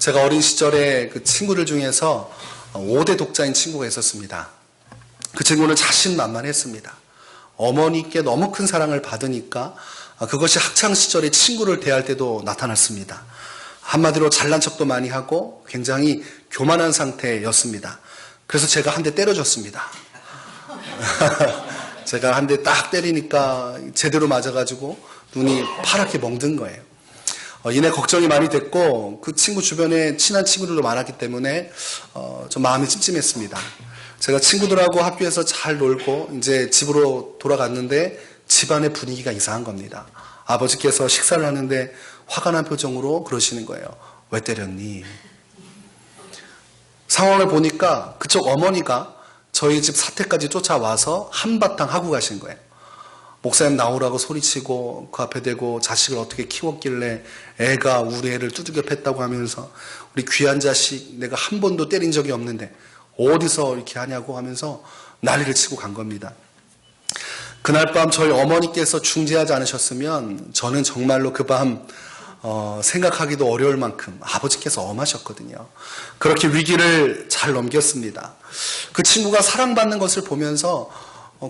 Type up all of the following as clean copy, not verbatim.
제가 어린 시절에 그 친구들 중에서 5대 독자인 친구가 있었습니다. 그 친구는 자신만만했습니다. 어머니께 너무 큰 사랑을 받으니까 그것이 학창시절에 친구를 대할 때도 나타났습니다. 한마디로 잘난 척도 많이 하고 굉장히 교만한 상태였습니다. 그래서 제가 한 대 때려줬습니다. 제가 한 대 딱 때리니까 제대로 맞아가지고 눈이 파랗게 멍든 거예요. 이내 걱정이 많이 됐고 그 친구 주변에 친한 친구들도 많았기 때문에 좀 마음이 찜찜했습니다. 제가 친구들하고 학교에서 잘 놀고 이제 집으로 돌아갔는데 집안의 분위기가 이상한 겁니다. 아버지께서 식사를 하는데 화가 난 표정으로 그러시는 거예요. 왜 때렸니? 상황을 보니까 그쪽 어머니가 저희 집 사택까지 쫓아와서 한바탕 하고 가신 거예요. 목사님 나오라고 소리치고 그 앞에 대고 자식을 어떻게 키웠길래 애가 우리 애를 두들겨 팼다고 하면서 우리 귀한 자식 내가 한 번도 때린 적이 없는데 어디서 이렇게 하냐고 하면서 난리를 치고 간 겁니다. 그날 밤 저희 어머니께서 중재하지 않으셨으면 저는 정말로 그 밤 생각하기도 어려울 만큼 아버지께서 엄하셨거든요. 그렇게 위기를 잘 넘겼습니다. 그 친구가 사랑받는 것을 보면서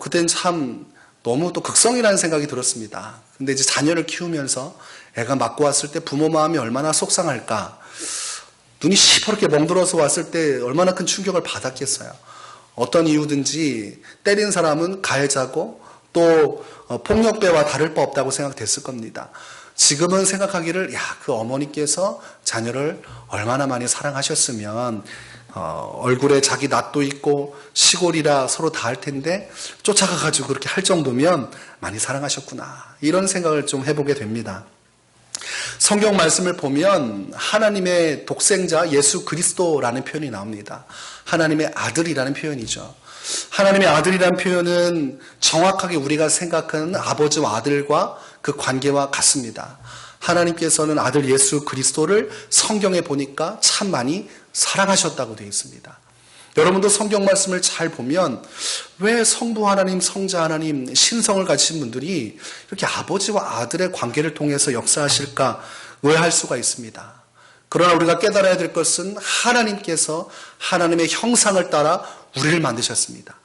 그땐 참 너무 또 극성이라는 생각이 들었습니다. 근데 이제 자녀를 키우면서 애가 맞고 왔을 때 부모 마음이 얼마나 속상할까. 눈이 시퍼렇게 멍들어서 왔을 때 얼마나 큰 충격을 받았겠어요. 어떤 이유든지 때린 사람은 가해자고 또 폭력배와 다를 바 없다고 생각됐을 겁니다. 지금은 생각하기를 그 어머니께서 자녀를 얼마나 많이 사랑하셨으면 얼굴에 자기 낯도 있고 시골이라 서로 다 할 텐데 쫓아가가지고 그렇게 할 정도면 많이 사랑하셨구나. 이런 생각을 좀 해보게 됩니다. 성경 말씀을 보면 하나님의 독생자 예수 그리스도라는 표현이 나옵니다. 하나님의 아들이라는 표현이죠. 하나님의 아들이라는 표현은 정확하게 우리가 생각하는 아버지와 아들과 그 관계와 같습니다. 하나님께서는 아들 예수 그리스도를 성경에 보니까 참 많이 사랑하셨다고 되어 있습니다. 여러분도 성경 말씀을 잘 보면 왜 성부 하나님, 성자 하나님, 신성을 가지신 분들이 이렇게 아버지와 아들의 관계를 통해서 역사하실까 의아할 수가 있습니다. 그러나 우리가 깨달아야 될 것은 하나님께서 하나님의 형상을 따라 우리를 만드셨습니다.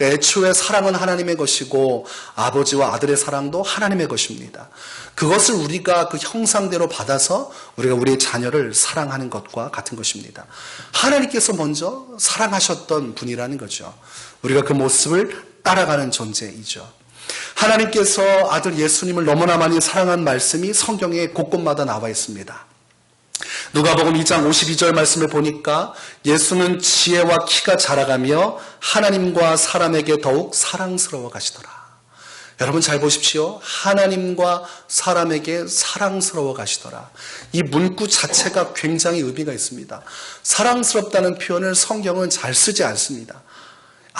애초에 사랑은 하나님의 것이고 아버지와 아들의 사랑도 하나님의 것입니다. 그것을 우리가 그 형상대로 받아서 우리가 우리의 자녀를 사랑하는 것과 같은 것입니다. 하나님께서 먼저 사랑하셨던 분이라는 거죠. 우리가 그 모습을 따라가는 존재이죠. 하나님께서 아들 예수님을 너무나 많이 사랑한 말씀이 성경에 곳곳마다 나와 있습니다. 누가복음 2장 52절 말씀을 보니까 예수는 지혜와 키가 자라가며 하나님과 사람에게 더욱 사랑스러워 가시더라. 여러분 잘 보십시오. 하나님과 사람에게 사랑스러워 가시더라. 이 문구 자체가 굉장히 의미가 있습니다. 사랑스럽다는 표현을 성경은 잘 쓰지 않습니다.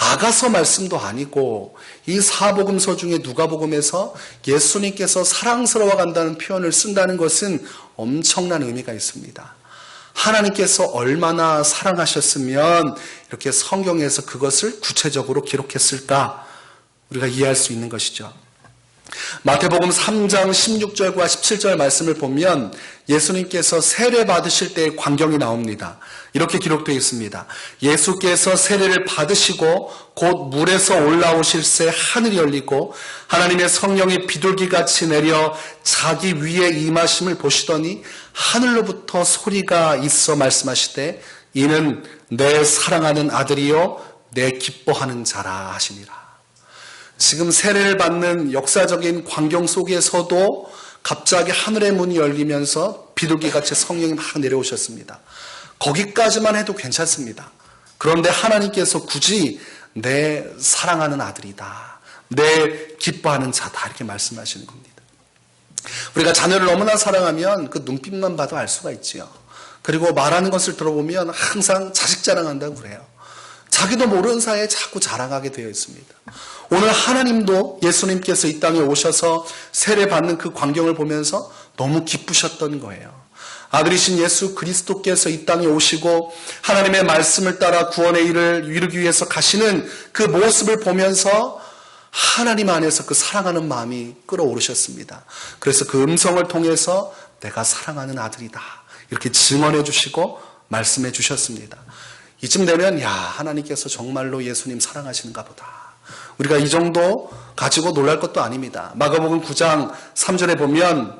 아가서 말씀도 아니고 이 사복음서 중에 누가복음에서 예수님께서 사랑스러워 간다는 표현을 쓴다는 것은 엄청난 의미가 있습니다. 하나님께서 얼마나 사랑하셨으면 이렇게 성경에서 그것을 구체적으로 기록했을까 우리가 이해할 수 있는 것이죠. 마태복음 3장 16절과 17절 말씀을 보면 예수님께서 세례 받으실 때의 광경이 나옵니다. 이렇게 기록되어 있습니다. 예수께서 세례를 받으시고 곧 물에서 올라오실 새 하늘이 열리고 하나님의 성령이 비둘기같이 내려 자기 위에 임하심을 보시더니 하늘로부터 소리가 있어 말씀하시되 이는 내 사랑하는 아들이요 내 기뻐하는 자라 하시니라. 지금 세례를 받는 역사적인 광경 속에서도 갑자기 하늘의 문이 열리면서 비둘기같이 성령이 막 내려오셨습니다. 거기까지만 해도 괜찮습니다. 그런데 하나님께서 굳이 내 사랑하는 아들이다. 내 기뻐하는 자다. 이렇게 말씀하시는 겁니다. 우리가 자녀를 너무나 사랑하면 그 눈빛만 봐도 알 수가 있지요. 그리고 말하는 것을 들어보면 항상 자식 자랑한다고 그래요. 자기도 모르는 사이에 자꾸 자랑하게 되어 있습니다. 오늘 하나님도 예수님께서 이 땅에 오셔서 세례받는 그 광경을 보면서 너무 기쁘셨던 거예요. 아들이신 예수 그리스도께서 이 땅에 오시고 하나님의 말씀을 따라 구원의 일을 이루기 위해서 가시는 그 모습을 보면서 하나님 안에서 그 사랑하는 마음이 끌어오르셨습니다. 그래서 그 음성을 통해서 내가 사랑하는 아들이다. 이렇게 증언해 주시고 말씀해 주셨습니다. 이쯤 되면 하나님께서 정말로 예수님 사랑하시는가 보다. 우리가 이 정도 가지고 놀랄 것도 아닙니다. 마가복음 9장 3절에 보면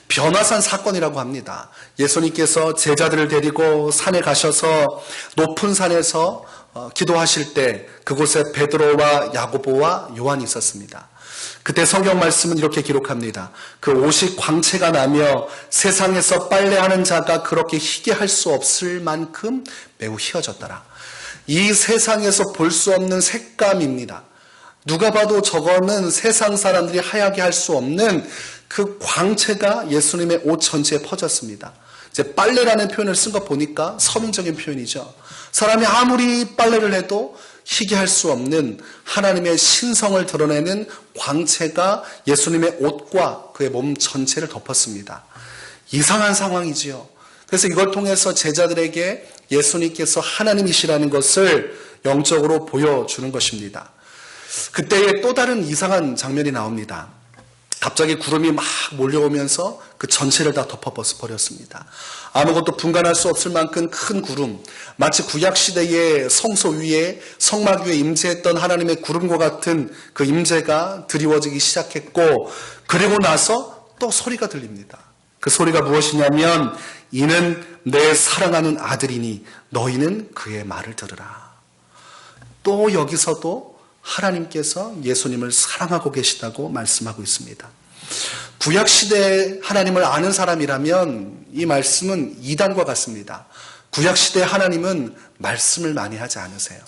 변화산 사건이라고 합니다. 예수님께서 제자들을 데리고 산에 가셔서 높은 산에서 기도하실 때 그곳에 베드로와 야고보와 요한이 있었습니다. 그때 성경 말씀은 이렇게 기록합니다. 그 옷이 광채가 나며 세상에서 빨래하는 자가 그렇게 희게 할 수 없을 만큼 매우 희어졌더라. 이 세상에서 볼 수 없는 색감입니다. 누가 봐도 저거는 세상 사람들이 하얗게 할 수 없는 그 광채가 예수님의 옷 전체에 퍼졌습니다. 이제 빨래라는 표현을 쓴 거 보니까 서민적인 표현이죠. 사람이 아무리 빨래를 해도 희게 할 수 없는 하나님의 신성을 드러내는 광채가 예수님의 옷과 그의 몸 전체를 덮었습니다. 이상한 상황이지요. 그래서 이걸 통해서 제자들에게 예수님께서 하나님이시라는 것을 영적으로 보여주는 것입니다. 그때에 또 다른 이상한 장면이 나옵니다. 갑자기 구름이 막 몰려오면서 그 전체를 다 덮어버렸습니다. 아무것도 분간할 수 없을 만큼 큰 구름, 마치 구약시대의 성소 위에 성막 위에 임재했던 하나님의 구름과 같은 그 임재가 드리워지기 시작했고, 그리고 나서 또 소리가 들립니다. 그 소리가 무엇이냐면 이는 내 사랑하는 아들이니 너희는 그의 말을 들으라. 또 여기서도 하나님께서 예수님을 사랑하고 계시다고 말씀하고 있습니다. 구약시대 하나님을 아는 사람이라면 이 말씀은 이단과 같습니다. 구약시대 하나님은 말씀을 많이 하지 않으세요.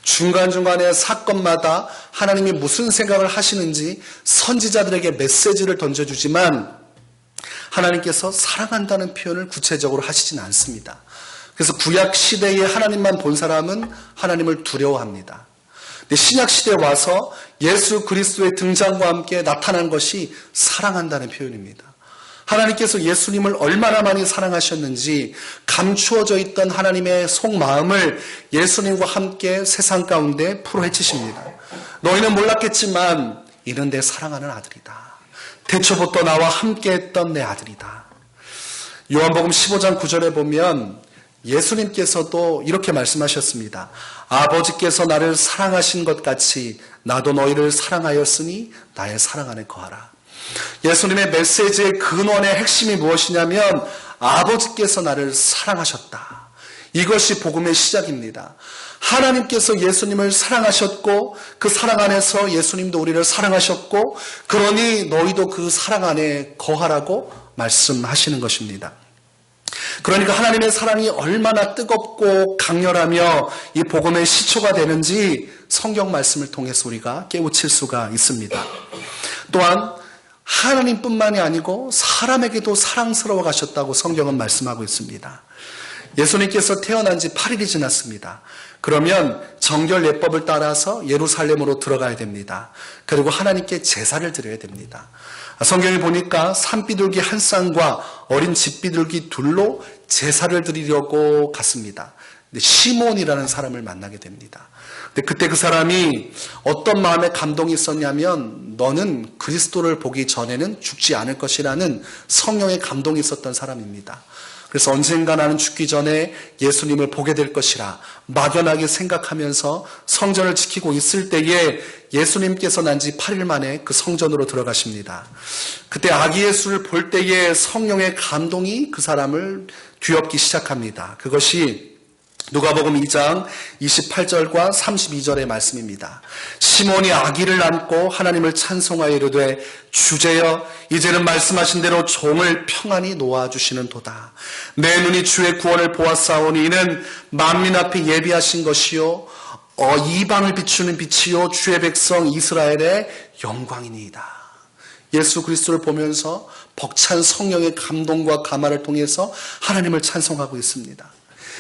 중간중간에 사건마다 하나님이 무슨 생각을 하시는지 선지자들에게 메시지를 던져주지만 하나님께서 사랑한다는 표현을 구체적으로 하시진 않습니다. 그래서 구약시대에 하나님만 본 사람은 하나님을 두려워합니다. 신약시대에 와서 예수 그리스도의 등장과 함께 나타난 것이 사랑한다는 표현입니다. 하나님께서 예수님을 얼마나 많이 사랑하셨는지 감추어져 있던 하나님의 속마음을 예수님과 함께 세상 가운데 풀어헤치십니다. 너희는 몰랐겠지만 이는 내 사랑하는 아들이다. 태초부터 나와 함께했던 내 아들이다. 요한복음 15장 9절에 보면 예수님께서도 이렇게 말씀하셨습니다. 아버지께서 나를 사랑하신 것 같이 나도 너희를 사랑하였으니 나의 사랑 안에 거하라. 예수님의 메시지의 근원의 핵심이 무엇이냐면 아버지께서 나를 사랑하셨다. 이것이 복음의 시작입니다. 하나님께서 예수님을 사랑하셨고 그 사랑 안에서 예수님도 우리를 사랑하셨고 그러니 너희도 그 사랑 안에 거하라고 말씀하시는 것입니다. 그러니까 하나님의 사랑이 얼마나 뜨겁고 강렬하며 이 복음의 시초가 되는지 성경 말씀을 통해서 우리가 깨우칠 수가 있습니다. 또한 하나님뿐만이 아니고 사람에게도 사랑스러워 가셨다고 성경은 말씀하고 있습니다. 예수님께서 태어난 지 8일이 지났습니다. 그러면 정결 예법을 따라서 예루살렘으로 들어가야 됩니다. 그리고 하나님께 제사를 드려야 됩니다. 성경에 보니까 산비둘기 한 쌍과 어린 집비둘기 둘로 제사를 드리려고 갔습니다. 근데 시몬이라는 사람을 만나게 됩니다. 근데 그때 그 사람이 어떤 마음에 감동이 있었냐면 너는 그리스도를 보기 전에는 죽지 않을 것이라는 성령의 감동이 있었던 사람입니다. 그래서 언젠가 나는 죽기 전에 예수님을 보게 될 것이라 막연하게 생각하면서 성전을 지키고 있을 때에 예수님께서 난 지 8일 만에 그 성전으로 들어가십니다. 그때 아기 예수를 볼 때에 성령의 감동이 그 사람을 뒤엎기 시작합니다. 그것이 누가복음 2장 28절과 32절의 말씀입니다. 시몬이 아기를 안고 하나님을 찬송하여 이르되 주제여 이제는 말씀하신 대로 종을 평안히 놓아주시는 도다. 내 눈이 주의 구원을 보았사오니 이는 만민 앞에 예비하신 것이요 이방을 비추는 빛이요 주의 백성 이스라엘의 영광이니이다. 예수 그리스도를 보면서 벅찬 성령의 감동과 감화를 통해서 하나님을 찬송하고 있습니다.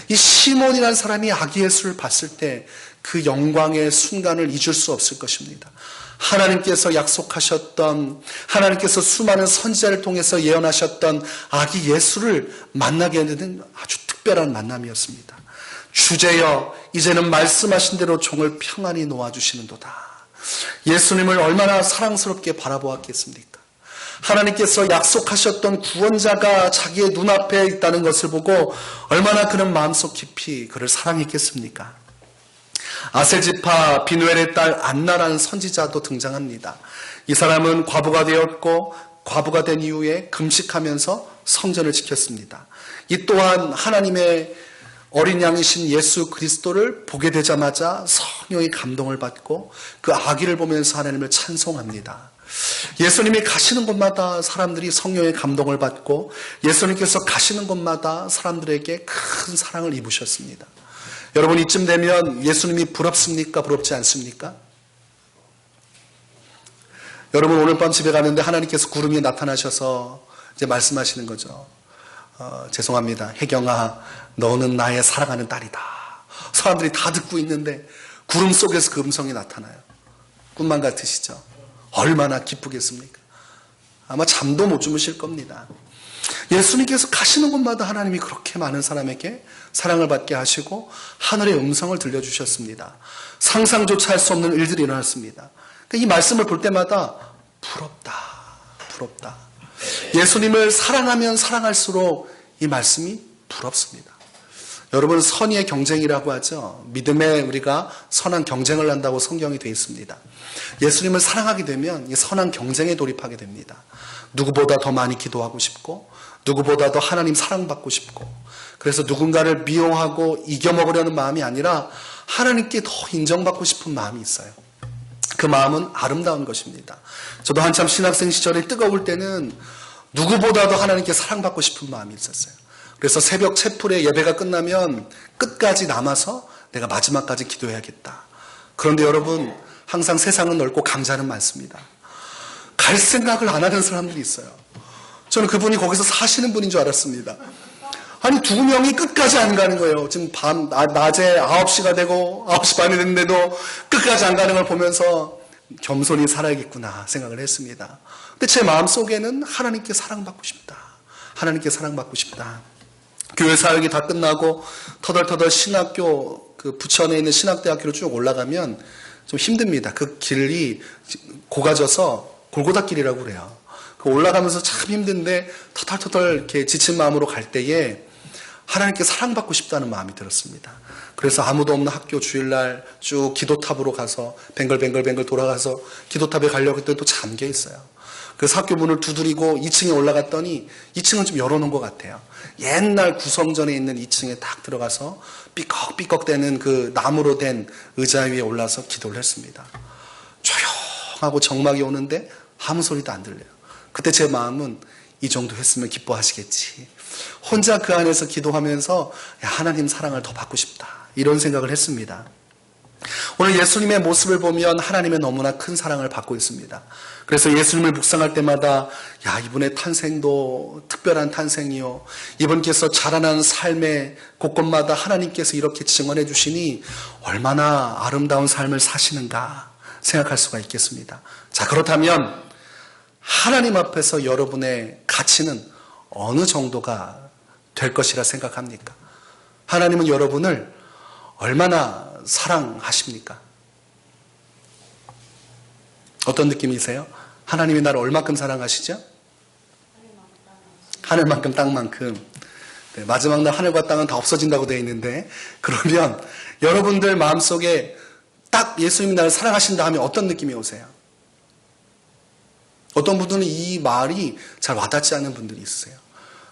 이 시몬이라는 사람이 아기 예수를 봤을 때 그 영광의 순간을 잊을 수 없을 것입니다. 하나님께서 약속하셨던, 하나님께서 수많은 선지자를 통해서 예언하셨던 아기 예수를 만나게 되는 아주 특별한 만남이었습니다. 주제여 이제는 말씀하신 대로 종을 평안히 놓아주시는도다. 예수님을 얼마나 사랑스럽게 바라보았겠습니까? 하나님께서 약속하셨던 구원자가 자기의 눈앞에 있다는 것을 보고 얼마나 그는 마음속 깊이 그를 사랑했겠습니까? 아셀지파 비누엘의 딸 안나라는 선지자도 등장합니다. 이 사람은 과부가 되었고 과부가 된 이후에 금식하면서 성전을 지켰습니다. 이 또한 하나님의 어린 양이신 예수 그리스도를 보게 되자마자 성령의 감동을 받고 그 아기를 보면서 하나님을 찬송합니다. 예수님이 가시는 곳마다 사람들이 성령의 감동을 받고 예수님께서 가시는 곳마다 사람들에게 큰 사랑을 입으셨습니다. 여러분, 이쯤 되면 예수님이 부럽습니까? 부럽지 않습니까? 여러분, 오늘 밤 집에 가는데 하나님께서 구름 위에 나타나셔서 이제 말씀하시는 거죠. 죄송합니다. 혜경아, 너는 나의 사랑하는 딸이다. 사람들이 다 듣고 있는데 구름 속에서 그 음성이 나타나요. 꿈만 같으시죠? 얼마나 기쁘겠습니까? 아마 잠도 못 주무실 겁니다. 예수님께서 가시는 곳마다 하나님이 그렇게 많은 사람에게 사랑을 받게 하시고 하늘의 음성을 들려주셨습니다. 상상조차 할 수 없는 일들이 일어났습니다. 이 말씀을 볼 때마다 부럽다, 부럽다. 예수님을 사랑하면 사랑할수록 이 말씀이 부럽습니다. 여러분, 선의의 경쟁이라고 하죠. 믿음에 우리가 선한 경쟁을 한다고 성경이 되어 있습니다. 예수님을 사랑하게 되면 이 선한 경쟁에 돌입하게 됩니다. 누구보다 더 많이 기도하고 싶고 누구보다 더 하나님 사랑받고 싶고, 그래서 누군가를 미워하고 이겨먹으려는 마음이 아니라 하나님께 더 인정받고 싶은 마음이 있어요. 그 마음은 아름다운 것입니다. 저도 한참 신학생 시절에 뜨거울 때는 누구보다도 하나님께 사랑받고 싶은 마음이 있었어요. 그래서 새벽 채플에 예배가 끝나면 끝까지 남아서 내가 마지막까지 기도해야겠다. 그런데 여러분, 항상 세상은 넓고 강자는 많습니다. 갈 생각을 안 하는 사람들이 있어요. 저는 그분이 거기서 사시는 분인 줄 알았습니다. 아니, 두 명이 끝까지 안 가는 거예요. 지금 낮에 9시가 되고 9시 반이 됐는데도 끝까지 안 가는 걸 보면서 겸손히 살아야겠구나 생각을 했습니다. 근데 제 마음속에는 하나님께 사랑받고 싶다. 하나님께 사랑받고 싶다. 교회 사역이 다 끝나고 터덜터덜 신학교, 그 부천에 있는 신학대학교로 쭉 올라가면 좀 힘듭니다. 그 길이 고가져서 골고다 길이라고 그래요. 그 올라가면서 참 힘든데 터덜터덜 이렇게 지친 마음으로 갈 때에 하나님께 사랑받고 싶다는 마음이 들었습니다. 그래서 아무도 없는 학교 주일날 쭉 기도탑으로 가서 뱅글뱅글 돌아가서 기도탑에 가려고 했더니 또 잠겨 있어요. 그래서 학교 문을 두드리고 2층에 올라갔더니 2층은 좀 열어놓은 것 같아요. 옛날 구성전에 있는 2층에 딱 들어가서 삐걱삐걱대는 그 나무로 된 의자 위에 올라서 기도를 했습니다. 조용하고 정막이 오는데 아무 소리도 안 들려요. 그때 제 마음은 이 정도 했으면 기뻐하시겠지. 혼자 그 안에서 기도하면서 하나님 사랑을 더 받고 싶다. 이런 생각을 했습니다. 오늘 예수님의 모습을 보면 하나님의 너무나 큰 사랑을 받고 있습니다. 그래서 예수님을 묵상할 때마다 이분의 탄생도 특별한 탄생이요, 이분께서 자라난 삶의 곳곳마다 하나님께서 이렇게 증언해 주시니 얼마나 아름다운 삶을 사시는가 생각할 수가 있겠습니다. 자, 그렇다면 하나님 앞에서 여러분의 가치는 어느 정도가 될 것이라 생각합니까? 하나님은 여러분을 얼마나 사랑하십니까? 어떤 느낌이세요? 하나님이 나를 얼마큼 사랑하시죠? 하늘만큼 땅만큼. 네, 마지막 날 하늘과 땅은 다 없어진다고 되어 있는데, 그러면 여러분들 마음속에 딱 예수님이 나를 사랑하신다 하면 어떤 느낌이 오세요? 어떤 분들은 이 말이 잘 와닿지 않는 분들이 있어요.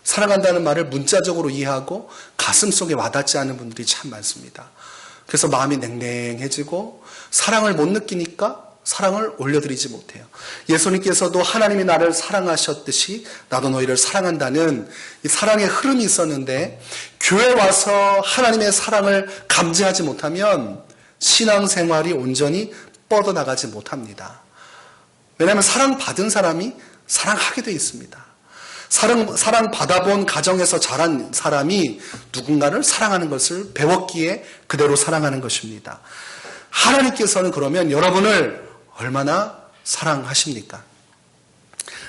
사랑한다는 말을 문자적으로 이해하고 가슴속에 와닿지 않는 분들이 참 많습니다. 그래서 마음이 냉랭해지고 사랑을 못 느끼니까 사랑을 올려드리지 못해요. 예수님께서도 하나님이 나를 사랑하셨듯이 나도 너희를 사랑한다는 이 사랑의 흐름이 있었는데, 교회 와서 하나님의 사랑을 감지하지 못하면 신앙생활이 온전히 뻗어나가지 못합니다. 왜냐하면 사랑받은 사람이 사랑하게 되어 있습니다. 사랑 받아본 가정에서 자란 사람이 누군가를 사랑하는 것을 배웠기에 그대로 사랑하는 것입니다. 하나님께서는 그러면 여러분을 얼마나 사랑하십니까?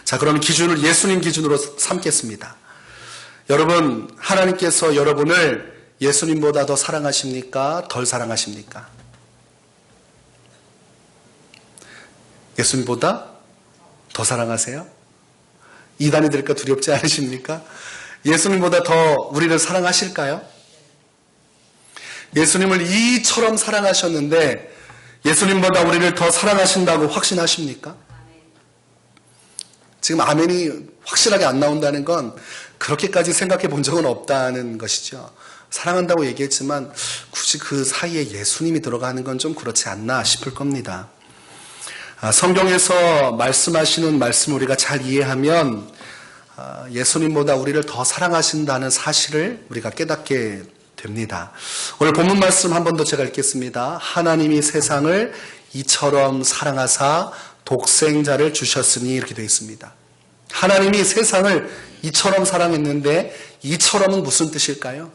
자, 그럼 기준을 예수님 기준으로 삼겠습니다. 여러분, 하나님께서 여러분을 예수님보다 더 사랑하십니까? 덜 사랑하십니까? 예수님보다 더 사랑하세요? 이단이 될까 두렵지 않으십니까? 예수님보다 더 우리를 사랑하실까요? 예수님을 이처럼 사랑하셨는데 예수님보다 우리를 더 사랑하신다고 확신하십니까? 지금 아멘이 확실하게 안 나온다는 건 그렇게까지 생각해 본 적은 없다는 것이죠. 사랑한다고 얘기했지만 굳이 그 사이에 예수님이 들어가는 건 좀 그렇지 않나 싶을 겁니다. 성경에서 말씀하시는 말씀을 우리가 잘 이해하면 예수님보다 우리를 더 사랑하신다는 사실을 우리가 깨닫게 됩니다. 오늘 본문 말씀 한 번 더 제가 읽겠습니다. 하나님이 세상을 이처럼 사랑하사 독생자를 주셨으니 이렇게 되어 있습니다. 하나님이 세상을 이처럼 사랑했는데 이처럼은 무슨 뜻일까요?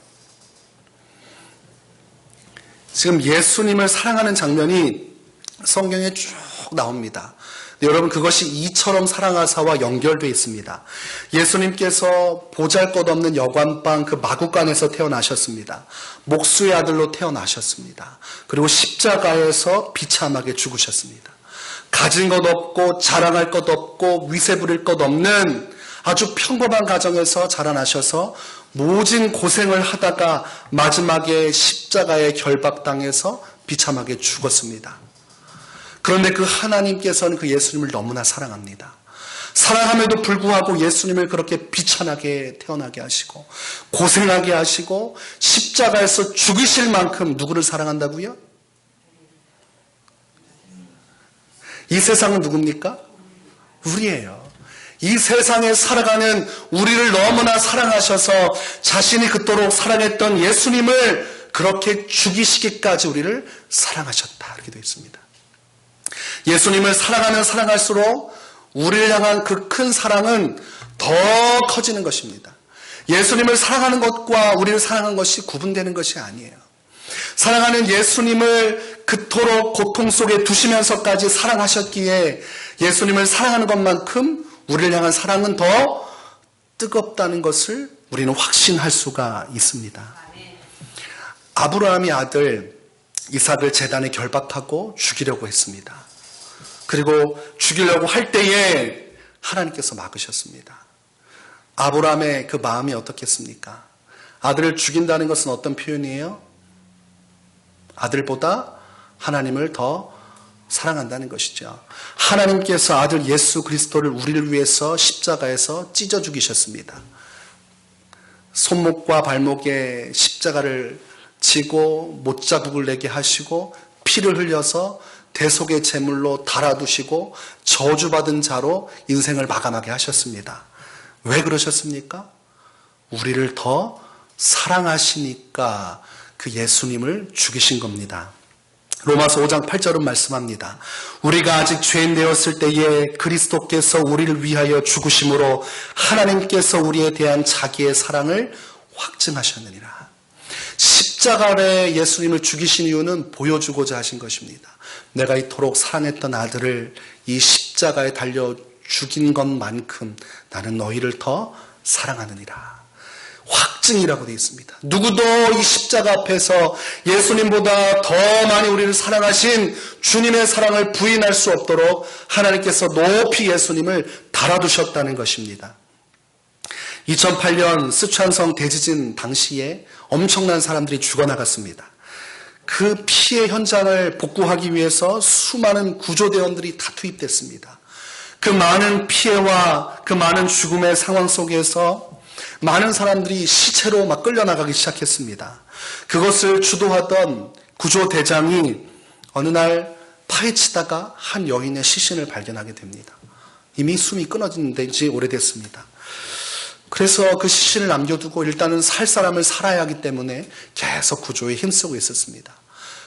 지금 예수님을 사랑하는 장면이 성경에 쭉 나옵니다. 여러분 그것이 이처럼 사랑하사와 연결되어 있습니다. 예수님께서 보잘것없는 여관방 그 마구간에서 태어나셨습니다. 목수의 아들로 태어나셨습니다. 그리고 십자가에서 비참하게 죽으셨습니다. 가진 것 없고 자랑할 것 없고 위세 부릴 것 없는 아주 평범한 가정에서 자라나셔서 모진 고생을 하다가 마지막에 십자가에 결박당해서 비참하게 죽었습니다. 그런데 그 하나님께서는 그 예수님을 너무나 사랑합니다. 사랑함에도 불구하고 예수님을 그렇게 비참하게 태어나게 하시고 고생하게 하시고 십자가에서 죽이실 만큼 누구를 사랑한다고요? 이 세상은 누굽니까? 우리예요. 이 세상에 살아가는 우리를 너무나 사랑하셔서 자신이 그토록 사랑했던 예수님을 그렇게 죽이시기까지 우리를 사랑하셨다. 이렇게 되어 있습니다. 예수님을 사랑하면 사랑할수록 우리를 향한 그 큰 사랑은 더 커지는 것입니다. 예수님을 사랑하는 것과 우리를 사랑하는 것이 구분되는 것이 아니에요. 사랑하는 예수님을 그토록 고통 속에 두시면서까지 사랑하셨기에 예수님을 사랑하는 것만큼 우리를 향한 사랑은 더 뜨겁다는 것을 우리는 확신할 수가 있습니다. 아브라함의 아들 이삭을 제단에 결박하고 죽이려고 했습니다. 그리고 죽이려고 할 때에 하나님께서 막으셨습니다. 아브라함의 그 마음이 어떻겠습니까? 아들을 죽인다는 것은 어떤 표현이에요? 아들보다 하나님을 더 사랑한다는 것이죠. 하나님께서 아들 예수 그리스도를 우리를 위해서 십자가에서 찢어 죽이셨습니다. 손목과 발목에 십자가를 지고 못자국을 내게 하시고 피를 흘려서 대속의 제물로 달아두시고 저주받은 자로 인생을 마감하게 하셨습니다. 왜 그러셨습니까? 우리를 더 사랑하시니까 그 예수님을 죽이신 겁니다. 로마서 5장 8절은 말씀합니다. 우리가 아직 죄인 되었을 때에 그리스도께서 우리를 위하여 죽으심으로 하나님께서 우리에 대한 자기의 사랑을 확증하셨느니라. 십자가에 예수님을 죽이신 이유는 보여주고자 하신 것입니다. 내가 이토록 사랑했던 아들을 이 십자가에 달려 죽인 것만큼 나는 너희를 더 사랑하느니라. 확증이라고 되어 있습니다. 누구도 이 십자가 앞에서 예수님보다 더 많이 우리를 사랑하신 주님의 사랑을 부인할 수 없도록 하나님께서 높이 예수님을 달아두셨다는 것입니다. 2008년 쓰촨성 대지진 당시에 엄청난 사람들이 죽어나갔습니다. 그 피해 현장을 복구하기 위해서 수많은 구조대원들이 다 투입됐습니다. 그 많은 피해와 그 많은 죽음의 상황 속에서 많은 사람들이 시체로 막 끌려나가기 시작했습니다. 그것을 주도하던 구조대장이 어느 날 파헤치다가 한 여인의 시신을 발견하게 됩니다. 이미 숨이 끊어진 지 오래됐습니다. 그래서 그 시신을 남겨두고 일단은 살 사람을 살아야 하기 때문에 계속 구조에 힘쓰고 있었습니다.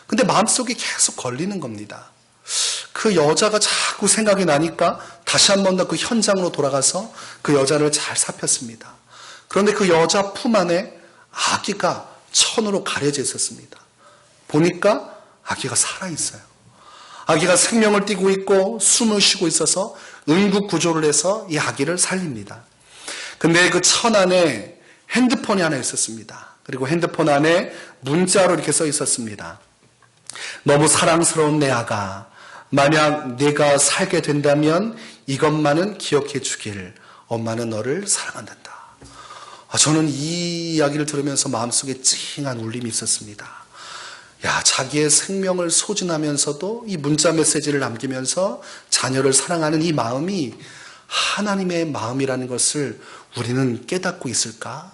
근데 마음속에 계속 걸리는 겁니다. 그 여자가 자꾸 생각이 나니까 다시 한 번 더 그 현장으로 돌아가서 그 여자를 잘 살폈습니다. 그런데 그 여자 품 안에 아기가 천으로 가려져 있었습니다. 보니까 아기가 살아있어요. 아기가 생명을 띠고 있고 숨을 쉬고 있어서 응급구조를 해서 이 아기를 살립니다. 근데 그 천 안에 핸드폰이 하나 있었습니다. 그리고 핸드폰 안에 문자로 이렇게 써 있었습니다. 너무 사랑스러운 내 아가, 만약 네가 살게 된다면 이것만은 기억해 주길. 엄마는 너를 사랑한단다. 저는 이 이야기를 들으면서 마음속에 찡한 울림이 있었습니다. 야, 자기의 생명을 소진하면서도 이 문자 메시지를 남기면서 자녀를 사랑하는 이 마음이 하나님의 마음이라는 것을 우리는 깨닫고 있을까?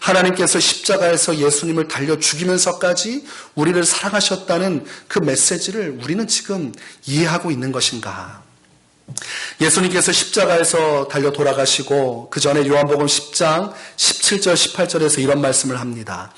하나님께서 십자가에서 예수님을 달려 죽이면서까지 우리를 사랑하셨다는 그 메시지를 우리는 지금 이해하고 있는 것인가? 예수님께서 십자가에서 달려 돌아가시고 그 전에 요한복음 10장 17절 18절에서 이런 말씀을 합니다.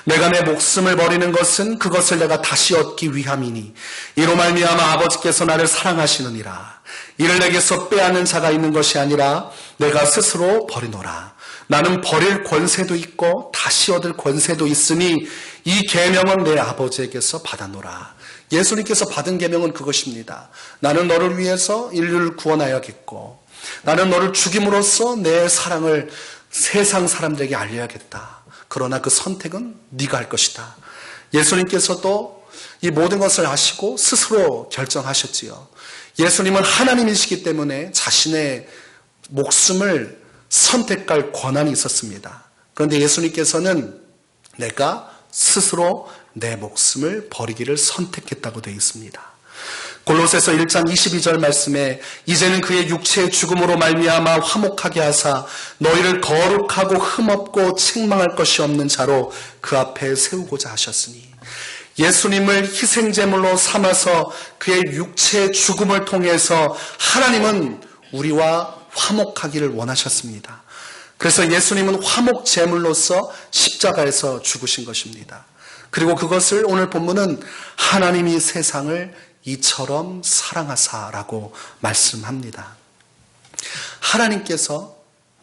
내가 내 목숨을 버리는 것은 그것을 내가 다시 얻기 위함이니 이로 말미암아 아버지께서 나를 사랑하시느니라. 이를 내게서 빼앗는 자가 있는 것이 아니라 내가 스스로 버리노라. 나는 버릴 권세도 있고 다시 얻을 권세도 있으니 이 계명은 내 아버지에게서 받아노라. 예수님께서 받은 계명은 그것입니다. 나는 너를 위해서 인류를 구원하여야겠고 나는 너를 죽임으로써 내 사랑을 세상 사람들에게 알려야겠다. 그러나 그 선택은 네가 할 것이다. 예수님께서도 이 모든 것을 아시고 스스로 결정하셨지요. 예수님은 하나님이시기 때문에 자신의 목숨을 선택할 권한이 있었습니다. 그런데 예수님께서는 내가 스스로 내 목숨을 버리기를 선택했다고 되어 있습니다. 골로새서 1장 22절 말씀에 이제는 그의 육체의 죽음으로 말미암아 화목하게 하사 너희를 거룩하고 흠없고 책망할 것이 없는 자로 그 앞에 세우고자 하셨으니 예수님을 희생제물로 삼아서 그의 육체의 죽음을 통해서 하나님은 우리와 화목하기를 원하셨습니다. 그래서 예수님은 화목제물로서 십자가에서 죽으신 것입니다. 그리고 그것을 오늘 본문은 하나님이 세상을 이처럼 사랑하사라고 말씀합니다. 하나님께서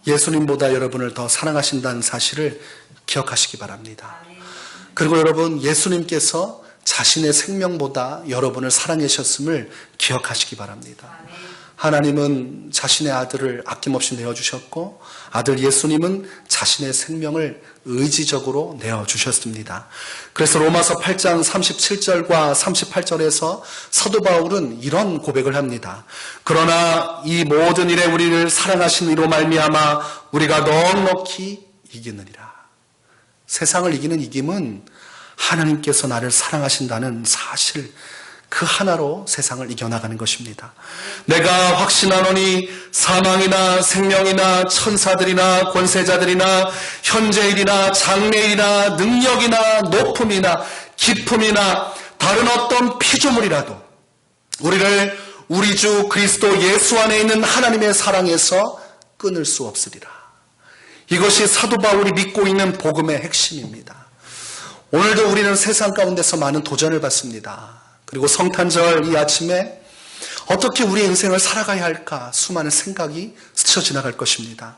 예수님보다 여러분을 더 사랑하신다는 사실을 기억하시기 바랍니다. 그리고 여러분, 예수님께서 자신의 생명보다 여러분을 사랑하셨음을 기억하시기 바랍니다. 하나님은 자신의 아들을 아낌없이 내어주셨고 아들 예수님은 자신의 생명을 의지적으로 내어주셨습니다. 그래서 로마서 8장 37절과 38절에서 사도 바울은 이런 고백을 합니다. 그러나 이 모든 일에 우리를 사랑하신 이로 말미암아 우리가 넉넉히 이기느니라. 세상을 이기는 이김은 하나님께서 나를 사랑하신다는 사실 그 하나로 세상을 이겨나가는 것입니다. 내가 확신하노니 사망이나 생명이나 천사들이나 권세자들이나 현재일이나 장래일이나 능력이나 높음이나 깊음이나 다른 어떤 피조물이라도 우리를 우리 주 그리스도 예수 안에 있는 하나님의 사랑에서 끊을 수 없으리라. 이것이 사도 바울이 믿고 있는 복음의 핵심입니다. 오늘도 우리는 세상 가운데서 많은 도전을 받습니다. 그리고 성탄절 이 아침에 어떻게 우리의 인생을 살아가야 할까 수많은 생각이 스쳐 지나갈 것입니다.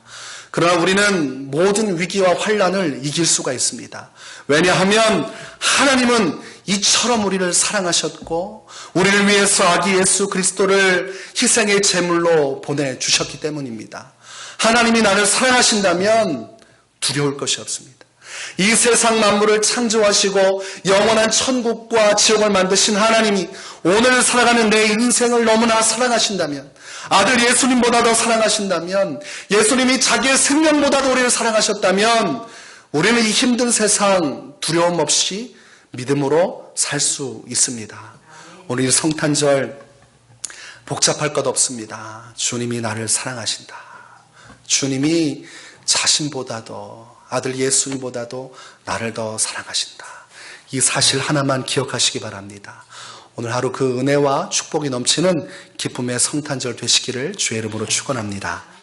그러나 우리는 모든 위기와 환난을 이길 수가 있습니다. 왜냐하면 하나님은 이처럼 우리를 사랑하셨고 우리를 위해서 아기 예수 그리스도를 희생의 제물로 보내주셨기 때문입니다. 하나님이 나를 사랑하신다면 두려울 것이 없습니다. 이 세상 만물을 창조하시고 영원한 천국과 지옥을 만드신 하나님이 오늘 살아가는 내 인생을 너무나 사랑하신다면, 아들 예수님보다 더 사랑하신다면, 예수님이 자기의 생명보다도 우리를 사랑하셨다면 우리는 이 힘든 세상 두려움 없이 믿음으로 살 수 있습니다. 오늘 이 성탄절 복잡할 것 없습니다. 주님이 나를 사랑하신다. 주님이 자신보다도 아들 예수님보다도 나를 더 사랑하신다. 이 사실 하나만 기억하시기 바랍니다. 오늘 하루 그 은혜와 축복이 넘치는 기쁨의 성탄절 되시기를 주의 이름으로 축원합니다.